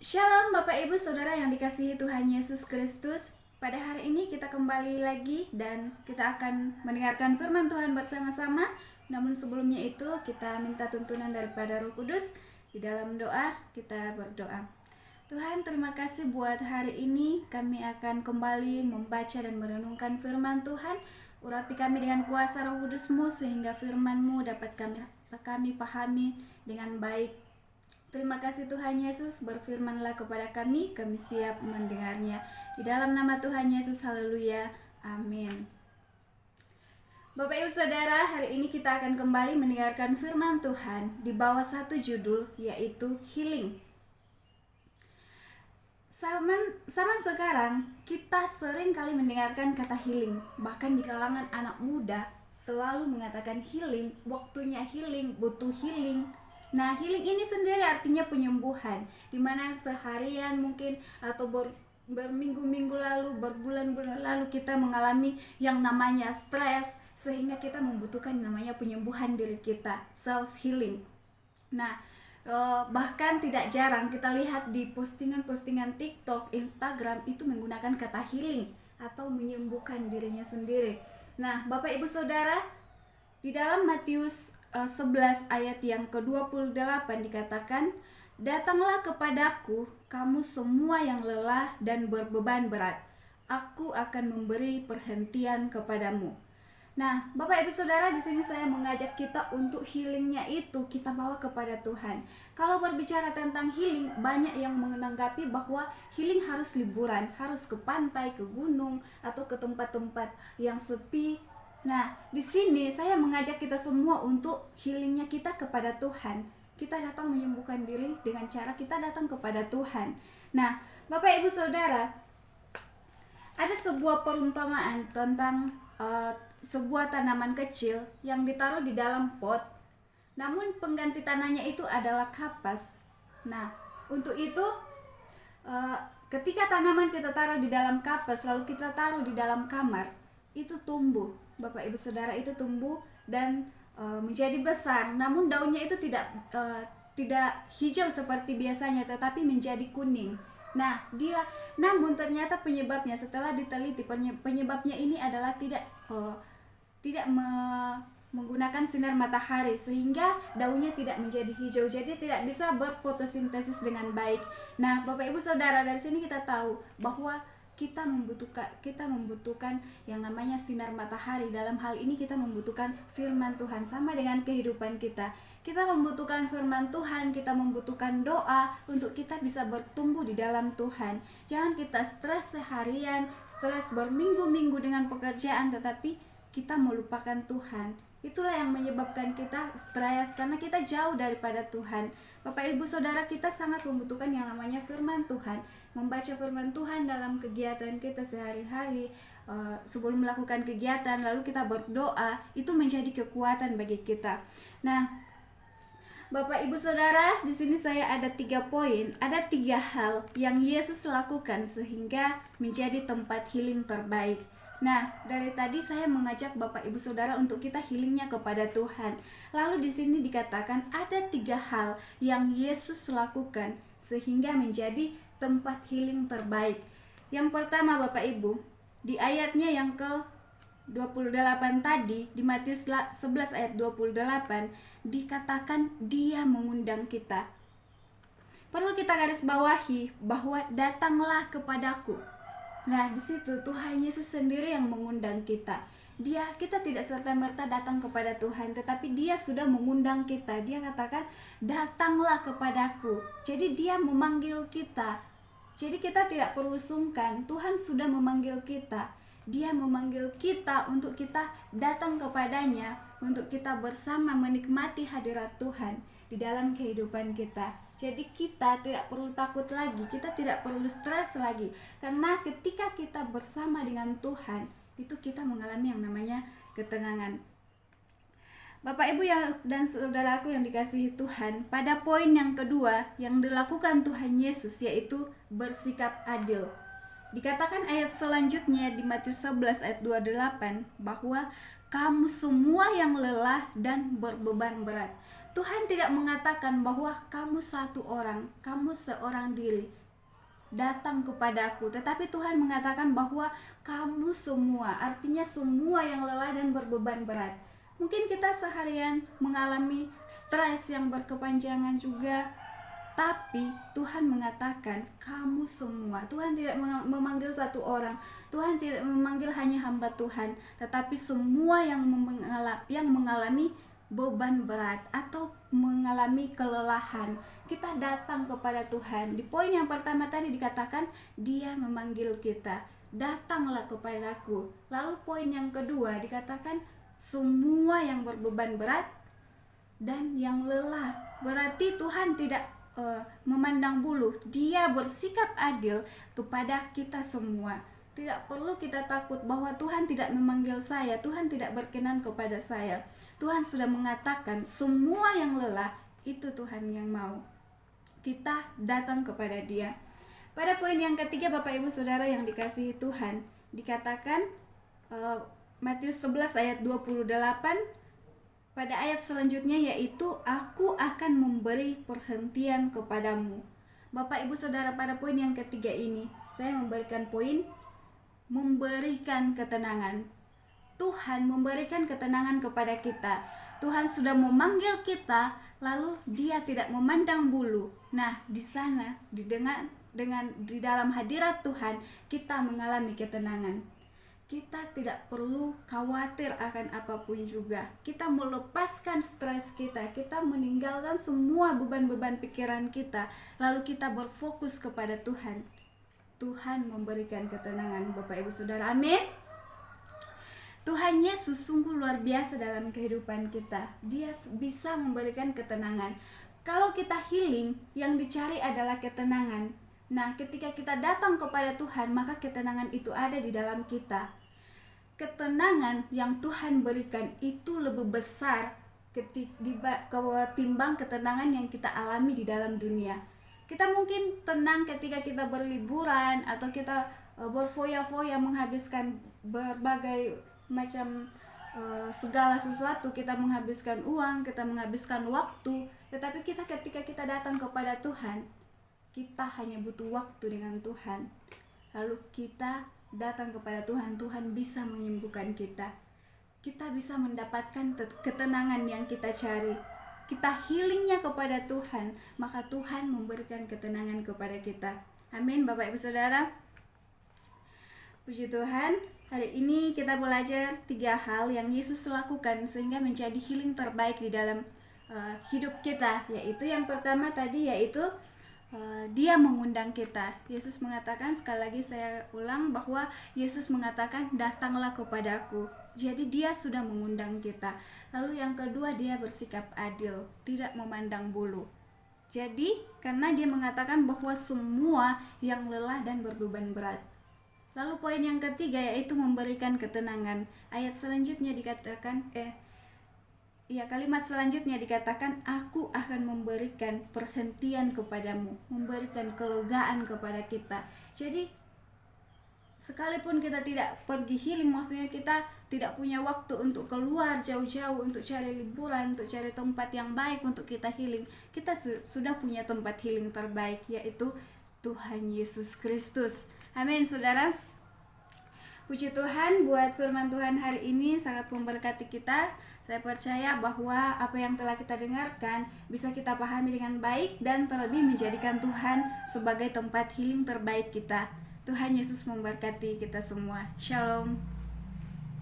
Shalom Bapak Ibu Saudara yang dikasihi Tuhan Yesus Kristus. Pada hari ini kita kembali lagi dan kita akan mendengarkan firman Tuhan bersama-sama. Namun sebelumnya itu kita minta tuntunan daripada Roh Kudus. Di dalam doa kita berdoa. Tuhan, terima kasih buat hari ini. Kami akan kembali membaca dan merenungkan firman Tuhan. Urapi kami dengan kuasa Roh Kudus-Mu sehingga firman-Mu dapat kami pahami dengan baik. Terima kasih Tuhan Yesus, berfirmanlah kepada kami siap mendengarnya. Di dalam nama Tuhan Yesus, haleluya, amin. Bapak Ibu Saudara, hari ini kita akan kembali mendengarkan firman Tuhan di bawah satu judul, yaitu healing. Zaman sekarang, kita sering kali mendengarkan kata healing. Bahkan di kalangan anak muda, selalu mengatakan healing, waktunya healing, butuh healing. Nah, healing ini sendiri artinya penyembuhan, dimana seharian mungkin atau berminggu-minggu lalu, berbulan-bulan lalu kita mengalami yang namanya stres, sehingga kita membutuhkan namanya penyembuhan diri kita, self healing. Nah, bahkan tidak jarang kita lihat di postingan-postingan TikTok, Instagram itu menggunakan kata healing atau menyembuhkan dirinya sendiri. Nah, Bapak Ibu Saudara, di dalam Matius 11 ayat yang ke-28 dikatakan, "Datanglah kepadaku, kamu semua yang lelah dan berbeban berat. Aku akan memberi perhentian kepadamu." Nah, Bapak Ibu Saudara, di sini saya mengajak kita untuk healingnya itu kita bawa kepada Tuhan. Kalau berbicara tentang healing, banyak yang menanggapi bahwa healing harus liburan, harus ke pantai, ke gunung, atau ke tempat-tempat yang sepi. Nah, di sini saya mengajak kita semua untuk healingnya kita kepada Tuhan. Kita datang menyembuhkan diri dengan cara kita datang kepada Tuhan. Nah, Bapak Ibu Saudara, ada sebuah perumpamaan tentang sebuah tanaman kecil yang ditaruh di dalam pot. Namun pengganti tanahnya itu adalah kapas. Nah, untuk itu ketika tanaman kita taruh di dalam kapas lalu kita taruh di dalam kamar, itu tumbuh. Bapak Ibu Saudara, itu tumbuh dan menjadi besar. Namun daunnya itu tidak hijau seperti biasanya, tetapi menjadi kuning. Nah, namun ternyata penyebabnya setelah diteliti, penyebabnya ini adalah tidak menggunakan sinar matahari, sehingga daunnya tidak menjadi hijau, jadi tidak bisa berfotosintesis dengan baik. Nah, Bapak Ibu Saudara, dari sini kita tahu bahwa kita membutuhkan yang namanya sinar matahari. Dalam hal ini kita membutuhkan firman Tuhan, sama dengan kehidupan kita. Kita membutuhkan firman Tuhan, kita membutuhkan doa untuk kita bisa bertumbuh di dalam Tuhan. Jangan kita stres seharian, stres berminggu-minggu dengan pekerjaan, tetapi kita melupakan Tuhan. Itulah yang menyebabkan kita stres, karena kita jauh daripada Tuhan. Bapak Ibu Saudara, kita sangat membutuhkan yang namanya firman Tuhan. Membaca firman Tuhan dalam kegiatan kita sehari-hari, sebelum melakukan kegiatan, lalu kita berdoa, itu menjadi kekuatan bagi kita. Nah, Bapak Ibu Saudara, di sini saya ada 3 poin, ada 3 hal yang Yesus lakukan sehingga menjadi tempat healing terbaik. Nah, dari tadi saya mengajak Bapak Ibu Saudara untuk kita healingnya kepada Tuhan. Lalu di sini dikatakan ada 3 hal yang Yesus lakukan sehingga menjadi tempat healing terbaik. Yang pertama, Bapak Ibu, di ayatnya yang ke-28 tadi, di Matius 11 ayat 28, dikatakan dia mengundang kita. Perlu kita garis bawahi bahwa datanglah kepadaku. Nah, di situ Tuhan Yesus sendiri yang mengundang kita. Kita tidak serta-merta datang kepada Tuhan, tetapi dia sudah mengundang kita. Dia katakan, datanglah kepadaku. Jadi dia memanggil kita. Jadi kita tidak perlu sungkan, Tuhan sudah memanggil kita. Dia memanggil kita untuk kita datang kepadanya, untuk kita bersama menikmati hadirat Tuhan di dalam kehidupan kita. Jadi kita tidak perlu takut lagi, kita tidak perlu stres lagi, karena ketika kita bersama dengan Tuhan, itu kita mengalami yang namanya ketenangan. Bapak Ibu dan saudaraku yang dikasihi Tuhan, pada poin yang kedua yang dilakukan Tuhan Yesus yaitu bersikap adil. Dikatakan ayat selanjutnya di Matius 11 ayat 28 bahwa kamu semua yang lelah dan berbeban berat. Tuhan tidak mengatakan bahwa kamu satu orang, kamu seorang diri datang kepadaku, tetapi Tuhan mengatakan bahwa kamu semua, artinya semua yang lelah dan berbeban berat. Mungkin kita seharian mengalami stres yang berkepanjangan juga, tapi Tuhan mengatakan kamu semua. Tuhan tidak memanggil satu orang, Tuhan tidak memanggil hanya hamba Tuhan, tetapi semua yang mengalami beban berat atau mengalami kelelahan, kita datang kepada Tuhan. Di poin yang pertama tadi dikatakan Dia memanggil kita, datanglah kepadaku. Lalu poin yang kedua dikatakan semua yang berbeban berat dan yang lelah. Berarti Tuhan tidak memandang bulu, Dia bersikap adil kepada kita semua. Tidak perlu kita takut bahwa Tuhan tidak memanggil saya, Tuhan tidak berkenan kepada saya. Tuhan sudah mengatakan semua yang lelah itu Tuhan yang mau. Kita datang kepada Dia. Pada poin yang ketiga, Bapak Ibu Saudara yang dikasihi Tuhan, dikatakan Matius 11 ayat 28 pada ayat selanjutnya, yaitu aku akan memberi perhentian kepadamu. Bapak Ibu Saudara, pada poin yang ketiga ini saya memberikan poin memberikan ketenangan. Tuhan memberikan ketenangan kepada kita. Tuhan sudah memanggil kita, lalu Dia tidak memandang bulu. Nah, di sana di dalam hadirat Tuhan kita mengalami ketenangan. Kita tidak perlu khawatir akan apapun juga. Kita melepaskan stres kita, kita meninggalkan semua beban-beban pikiran kita, lalu kita berfokus kepada Tuhan. Tuhan memberikan ketenangan, Bapak Ibu Saudara. Amin. Tuhan Yesus sungguh luar biasa dalam kehidupan kita. Dia bisa memberikan ketenangan. Kalau kita healing, yang dicari adalah ketenangan. Nah, ketika kita datang kepada Tuhan, maka ketenangan itu ada di dalam kita. Ketenangan yang Tuhan berikan itu lebih besar ketimbang ketenangan yang kita alami di dalam dunia. Kita mungkin tenang ketika kita berliburan atau kita berfoya-foya menghabiskan berbagai macam segala sesuatu, kita menghabiskan uang, kita menghabiskan waktu. Tetapi ketika kita datang kepada Tuhan, kita hanya butuh waktu dengan Tuhan. Lalu kita datang kepada Tuhan, Tuhan bisa menyembuhkan kita. Kita bisa mendapatkan ketenangan yang kita cari. Kita healingnya kepada Tuhan, maka Tuhan memberikan ketenangan kepada kita. Amin, Bapak Ibu Saudara. Puji Tuhan, hari ini kita belajar 3 hal yang Yesus lakukan sehingga menjadi healing terbaik di dalam hidup kita. Yaitu yang pertama tadi, yaitu Dia mengundang kita. Yesus mengatakan, sekali lagi saya ulang, bahwa Yesus mengatakan datanglah kepadaku. Jadi Dia sudah mengundang kita. Lalu yang kedua, Dia bersikap adil, tidak memandang bulu. Jadi karena Dia mengatakan bahwa semua yang lelah dan berbeban berat. Lalu poin yang ketiga, yaitu memberikan ketenangan. Ayat selanjutnya dikatakan kalimat selanjutnya dikatakan, aku akan memberikan perhentian kepadamu, memberikan kelegaan kepada kita. Jadi sekalipun kita tidak pergi healing, maksudnya kita tidak punya waktu untuk keluar jauh-jauh untuk cari liburan, untuk cari tempat yang baik untuk kita healing, kita sudah punya tempat healing terbaik, yaitu Tuhan Yesus Kristus. Amin, saudara. Puji Tuhan buat firman Tuhan hari ini sangat memberkati kita. Saya percaya bahwa apa yang telah kita dengarkan bisa kita pahami dengan baik dan terlebih menjadikan Tuhan sebagai tempat healing terbaik kita. Tuhan Yesus memberkati kita semua. Shalom.